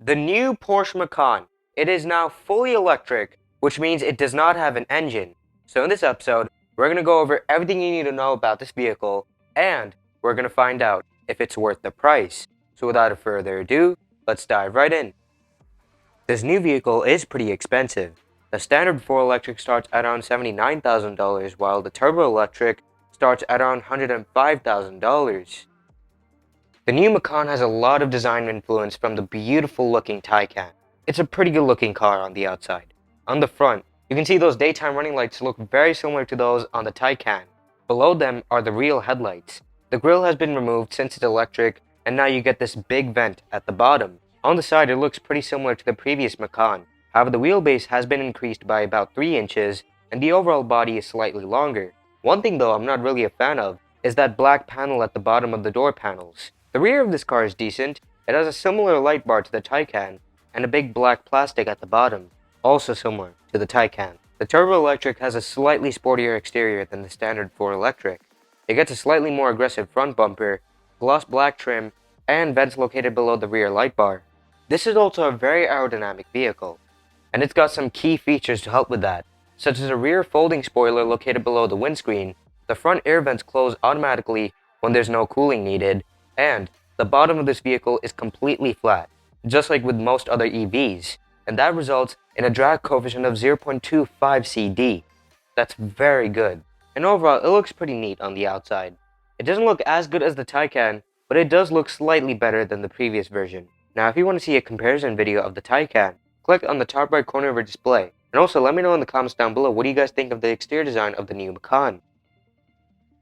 The new Porsche Macan. It is now fully electric, which means it does not have an engine. So in this episode, we're going to go over everything you need to know about this vehicle, and we're going to find out if it's worth the price. So without further ado, let's dive right in. This new vehicle is pretty expensive. The standard 4 electric starts at around $79,000, while the turbo electric starts at around $105,000. The new Macan has a lot of design influence from the beautiful looking Taycan. It's a pretty good looking car on the outside. On the front, you can see those daytime running lights look very similar to those on the Taycan. Below them are the real headlights. The grille has been removed since it's electric, and now you get this big vent at the bottom. On the side, it looks pretty similar to the previous Macan. However, the wheelbase has been increased by about 3 inches, and the overall body is slightly longer. One thing though I'm not really a fan of is that black panel at the bottom of the door panels. The rear of this car is decent. It has a similar light bar to the Taycan, and a big black plastic at the bottom, also similar to the Taycan. The turbo electric has a slightly sportier exterior than the standard 4 electric. It gets a slightly more aggressive front bumper, gloss black trim, and vents located below the rear light bar. This is also a very aerodynamic vehicle, and it's got some key features to help with that, such as a rear folding spoiler located below the windscreen. The front air vents close automatically when there's no cooling needed, and the bottom of this vehicle is completely flat, just like with most other EVs, and that results in a drag coefficient of 0.25 CD. That's very good, and overall it looks pretty neat on the outside. It doesn't look as good as the Taycan, but it does look slightly better than the previous version. Now if you want to see a comparison video of the Taycan, click on the top right corner of your display, and also let me know in the comments down below what do you guys think of the exterior design of the new Macan.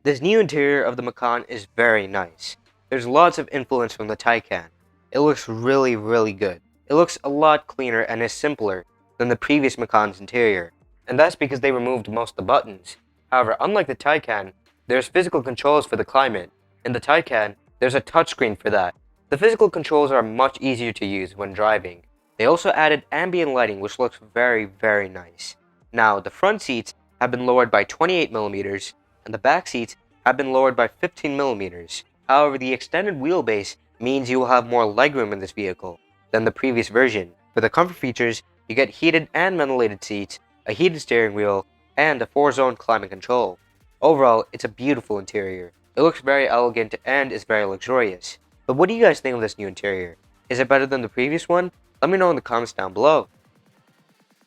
This new interior of the Macan is very nice. There's lots of influence from the Taycan. It looks really good. It looks a lot cleaner and is simpler than the previous Macan's interior, and that's because they removed most of the buttons. However, unlike the Taycan, there's physical controls for the climate. In the Taycan, there's a touchscreen for that. The physical controls are much easier to use when driving. They also added ambient lighting, which looks very nice. Now, the front seats have been lowered by 28mm, and the back seats have been lowered by 15mm. However, the extended wheelbase means you will have more legroom in this vehicle than the previous version. For the comfort features, you get heated and ventilated seats, a heated steering wheel, and a 4-zone climate control. Overall, it's a beautiful interior. It looks very elegant and is very luxurious. But what do you guys think of this new interior? Is it better than the previous one? Let me know in the comments down below.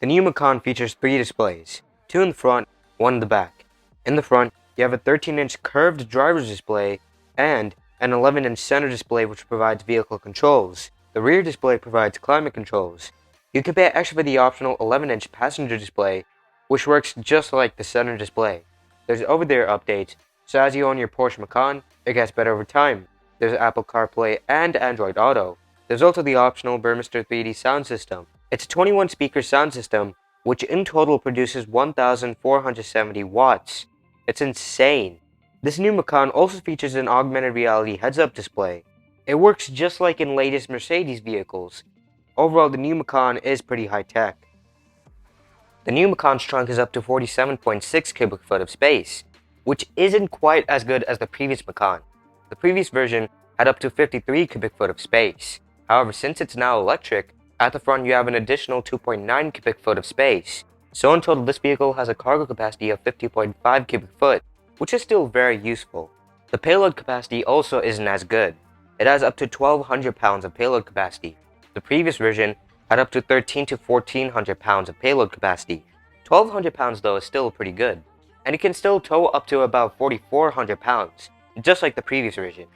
The new Macan features 3 displays, 2 in the front, 1 in the back. In the front, you have a 13-inch curved driver's display and an 11-inch center display which provides vehicle controls. The rear display provides climate controls. You can pay extra for the optional 11-inch passenger display, which works just like the center display. There's over-the-air updates, so as you own your Porsche Macan, it gets better over time. There's Apple CarPlay and Android Auto. There's also the optional Burmester 3D sound system. It's a 21-speaker sound system, which in total produces 1,470 watts. It's insane. This new Macan also features an augmented reality heads-up display. It works just like in latest Mercedes vehicles. Overall, the new Macan is pretty high-tech. The new Macan's trunk is up to 47.6 cubic foot of space, which isn't quite as good as the previous Macan. The previous version had up to 53 cubic foot of space. However, since it's now electric, at the front you have an additional 2.9 cubic foot of space. So in total, this vehicle has a cargo capacity of 50.5 cubic foot, which is still very useful. The payload capacity also isn't as good. It has up to 1,200 pounds of payload capacity. The previous version had up to 1,300 to 1,400 pounds of payload capacity. 1,200 pounds though is still pretty good, and it can still tow up to about 4,400 pounds, just like the previous version.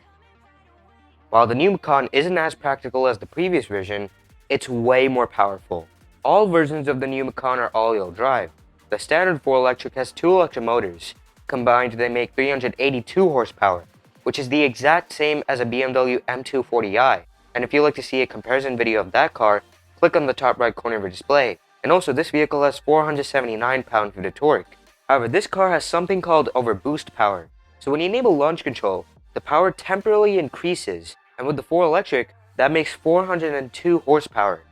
While the new Macan isn't as practical as the previous version, it's way more powerful. All versions of the new Macan are all-wheel drive. The standard 4 electric has 2 electric motors. Combined, they make 382 horsepower, which is the exact same as a BMW M240i. And if you'd like to see a comparison video of that car, click on the top right corner of your display. And also, this vehicle has 479 pound-feet of torque. However, this car has something called overboost power. So when you enable launch control, the power temporarily increases, and with the 4 electric, that makes 402 horsepower.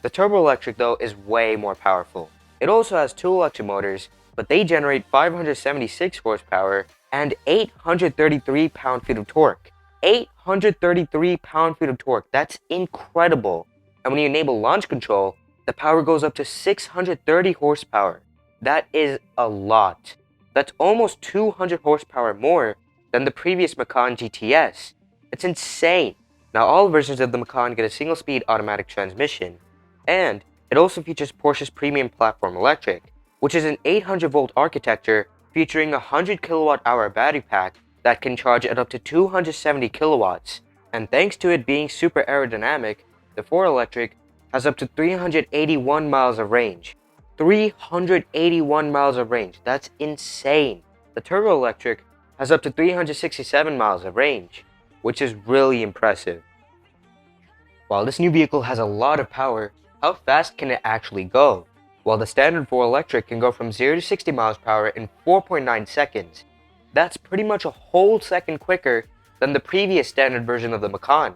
The turbo electric though is way more powerful. It also has 2 electric motors, but they generate 576 horsepower and 833 pound-feet of torque. 833 pound-feet of torque, that's incredible. and when you enable launch control, the power goes up to 630 horsepower. That is a lot. That's almost 200 horsepower more than the previous Macan GTS. It's insane. Now all versions of the Macan get a single-speed automatic transmission, and it also features Porsche's premium platform electric, which is an 800-volt architecture featuring a 100 kilowatt-hour battery pack that can charge at up to 270 kilowatts. And thanks to it being super aerodynamic, the 4 Electric has up to 381 miles of range. 381 miles of range, that's insane. The Turbo Electric has up to 367 miles of range, which is really impressive. While this new vehicle has a lot of power, how fast can it actually go? Well, the standard 4 Electric can go from 0 to 60 miles per hour in 4.9 seconds. That's pretty much a whole second quicker than the previous standard version of the Macan.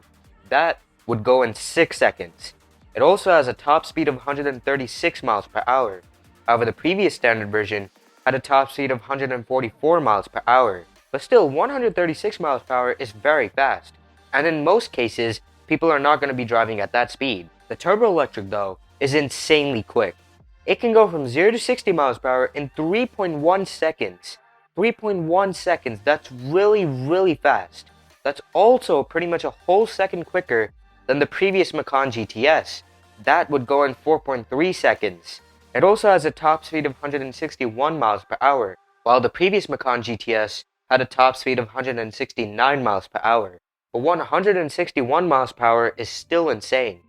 That would go in 6 seconds. It also has a top speed of 136 miles per hour. However, the previous standard version had a top speed of 144 miles per hour. But still, 136 miles per hour is very fast. And in most cases, people are not going to be driving at that speed. The Turbo Electric, though, is insanely quick. It can go from 0 to 60 miles per hour in 3.1 seconds. 3.1 seconds, that's really fast. That's also pretty much a whole second quicker than the previous Macan GTS. That would go in 4.3 seconds. It also has a top speed of 161 miles per hour, while the previous Macan GTS had a top speed of 169 miles per hour. But 161 miles per hour is still insane.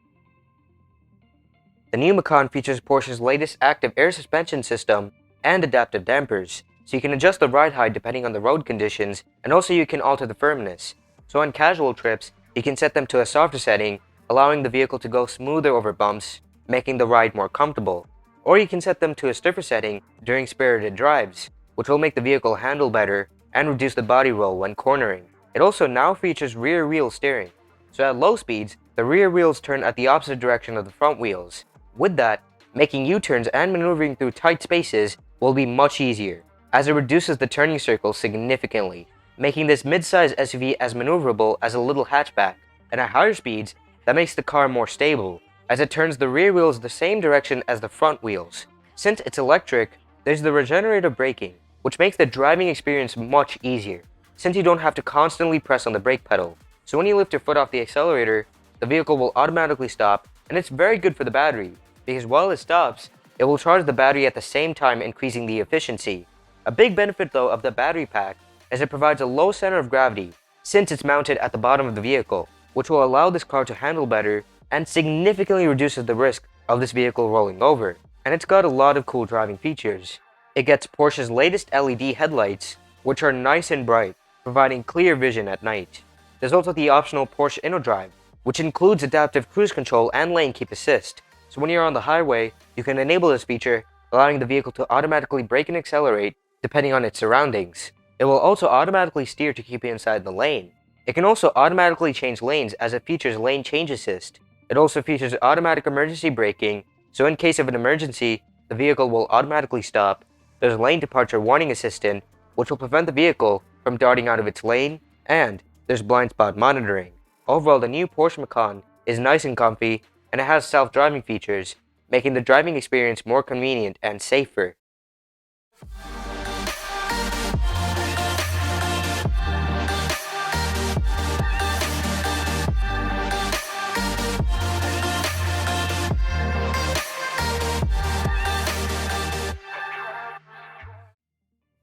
The new Macan features Porsche's latest active air suspension system and adaptive dampers, so you can adjust the ride height depending on the road conditions, and also you can alter the firmness. So on casual trips, you can set them to a softer setting, allowing the vehicle to go smoother over bumps, making the ride more comfortable. Or you can set them to a stiffer setting during spirited drives, which will make the vehicle handle better and reduce the body roll when cornering. It also now features rear wheel steering, so at low speeds, the rear wheels turn at the opposite direction of the front wheels. With that, making U-turns and maneuvering through tight spaces will be much easier, as it reduces the turning circle significantly, making this mid-size SUV as maneuverable as a little hatchback. And at higher speeds, that makes the car more stable, as it turns the rear wheels the same direction as the front wheels. Since it's electric, there's the regenerative braking, which makes the driving experience much easier, since you don't have to constantly press on the brake pedal. So when you lift your foot off the accelerator, the vehicle will automatically stop, and it's very good for the battery, because while it stops, it will charge the battery at the same time, increasing the efficiency. A big benefit though of the battery pack is it provides a low center of gravity, since it's mounted at the bottom of the vehicle, which will allow this car to handle better and significantly reduces the risk of this vehicle rolling over. And it's got a lot of cool driving features. It gets Porsche's latest LED headlights, which are nice and bright, providing clear vision at night. There's also the optional Porsche InnoDrive, which includes adaptive cruise control and lane keep assist. So when you're on the highway, you can enable this feature, allowing the vehicle to automatically brake and accelerate depending on its surroundings. It will also automatically steer to keep you inside the lane. It can also automatically change lanes as it features lane change assist. It also features automatic emergency braking, so in case of an emergency, the vehicle will automatically stop. There's lane departure warning assistant, which will prevent the vehicle from darting out of its lane, and there's blind spot monitoring. Overall, the new Porsche Macan is nice and comfy, and it has self-driving features, making the driving experience more convenient and safer.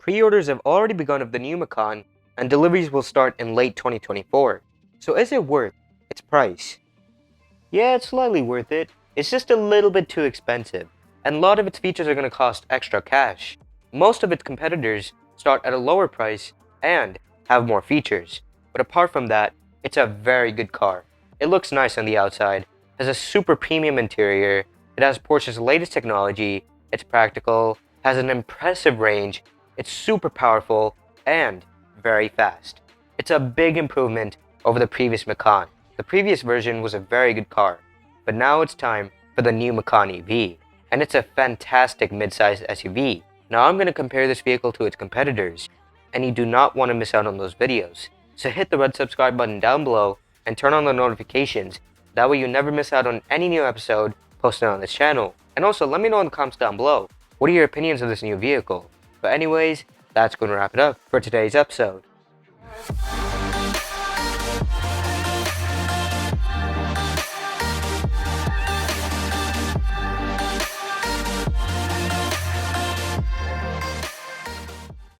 Pre-orders have already begun of the new Macan, and deliveries will start in late 2024. So is it worth its price? Yeah, it's slightly worth it. It's just a little bit too expensive, and a lot of its features are going to cost extra cash. Most of its competitors start at a lower price and have more features. But apart from that, it's a very good car. It looks nice on the outside, has a super premium interior, it has Porsche's latest technology, it's practical, has an impressive range, it's super powerful, and very fast. It's a big improvement over the previous Macan. The previous version was a very good car, but now it's time for the new Macan EV, and it's a fantastic mid-sized SUV. Now I'm going to compare this vehicle to its competitors, and you do not want to miss out on those videos. So hit the red subscribe button down below and turn on the notifications. That way you never miss out on any new episode posted on this channel. And also, let me know in the comments down below, what are your opinions of this new vehicle? But anyways, that's going to wrap it up for today's episode.